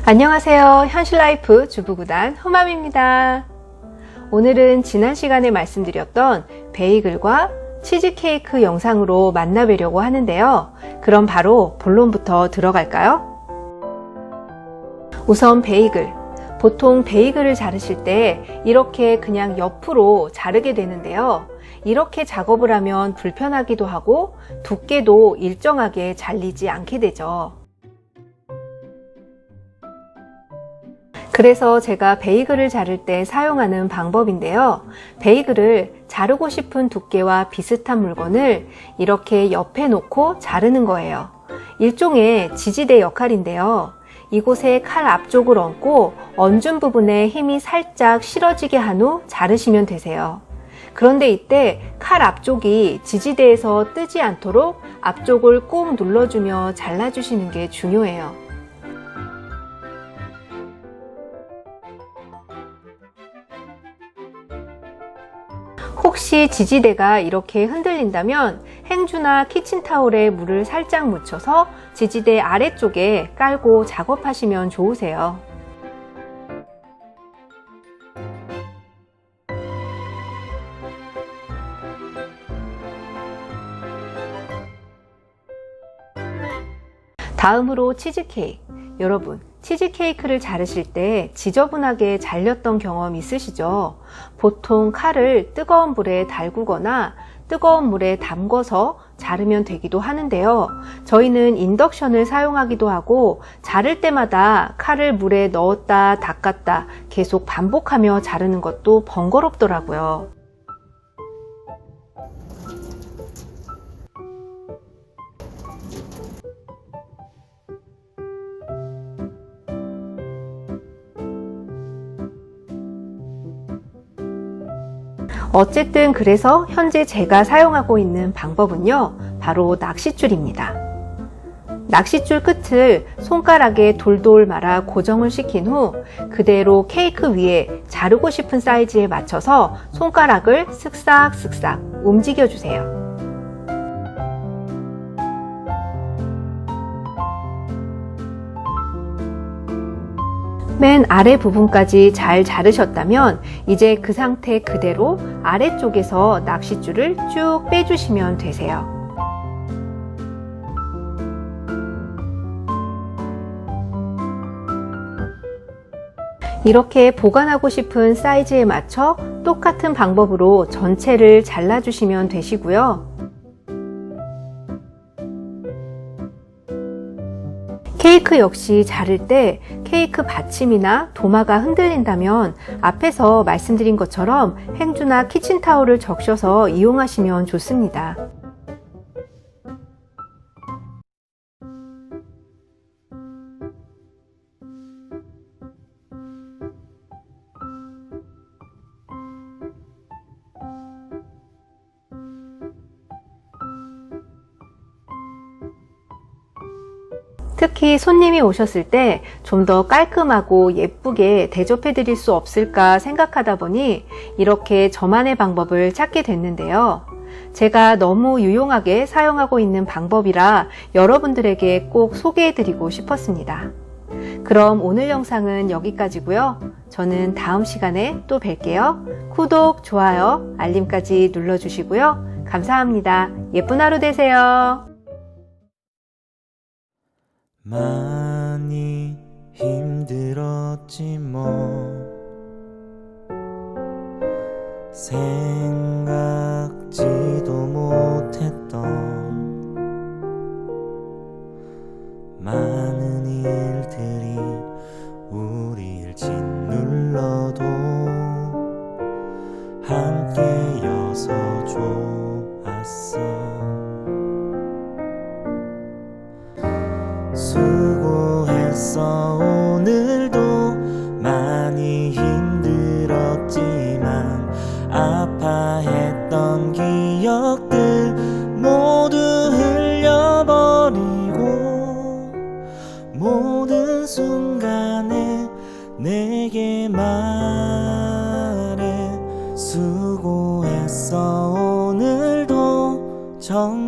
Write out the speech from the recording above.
안녕하세요. 현실라이프 주부구단 허맘입니다. 오늘은 지난 시간에 말씀드렸던 베이글과 치즈케이크 영상으로 만나뵈려고 하는데요. 그럼 바로 본론부터 들어갈까요? 우선 베이글. 보통 베이글을 자르실 때 이렇게 그냥 옆으로 자르게 되는데요. 이렇게 작업을 하면 불편하기도 하고 두께도 일정하게 잘리지 않게 되죠. 그래서 제가 베이글을 자를 때 사용하는 방법인데요. 베이글을 자르고 싶은 두께와 비슷한 물건을 이렇게 옆에 놓고 자르는 거예요. 일종의 지지대 역할인데요. 이곳에 칼 앞쪽을 얹고 얹은 부분에 힘이 살짝 실어지게 한 후 자르시면 되세요. 그런데 이때 칼 앞쪽이 지지대에서 뜨지 않도록 앞쪽을 꾹 눌러주며 잘라주시는 게 중요해요. 혹시 지지대가 이렇게 흔들린다면 행주나 키친타올에 물을 살짝 묻혀서 지지대 아래쪽에 깔고 작업하시면 좋으세요. 다음으로 치즈케이크. 여러분, 치즈케이크를 자르실 때 지저분하게 잘렸던 경험 있으시죠? 보통 칼을 뜨거운 불에 달구거나 뜨거운 물에 담궈서 자르면 되기도 하는데요. 저희는 인덕션을 사용하기도 하고 자를 때마다 칼을 물에 넣었다 닦았다 계속 반복하며 자르는 것도 번거롭더라고요. 어쨌든 그래서 현재 제가 사용하고 있는 방법은요, 바로 낚싯줄입니다. 낚싯줄 끝을 손가락에 돌돌 말아 고정을 시킨 후 그대로 케이크 위에 자르고 싶은 사이즈에 맞춰서 손가락을 쓱싹쓱싹 움직여 주세요. 맨 아래 부분까지 잘 자르셨다면 이제 그 상태 그대로 아래쪽에서 낚싯줄을 쭉 빼주시면 되세요. 이렇게 보관하고 싶은 사이즈에 맞춰 똑같은 방법으로 전체를 잘라주시면 되시고요. 케이크 역시 자를 때 케이크 받침이나 도마가 흔들린다면 앞에서 말씀드린 것처럼 행주나 키친타올을 적셔서 이용하시면 좋습니다. 특히 손님이 오셨을 때 좀 더 깔끔하고 예쁘게 대접해 드릴 수 없을까 생각하다 보니 이렇게 저만의 방법을 찾게 됐는데요. 제가 너무 유용하게 사용하고 있는 방법이라 여러분들에게 꼭 소개해 드리고 싶었습니다. 그럼 오늘 영상은 여기까지고요. 저는 다음 시간에 또 뵐게요. 구독, 좋아요, 알림까지 눌러주시고요. 감사합니다. 예쁜 하루 되세요. 많이 힘들었지 뭐 생각지도 못했던 많은 일들이 우릴 짓눌러도 함께여서 좋았어. 수고했어. 오늘도 많이 힘들었지만 아파했던 기억들 모두 흘려버리고 모든 순간에 내게 말해 수고했어. 오늘도 정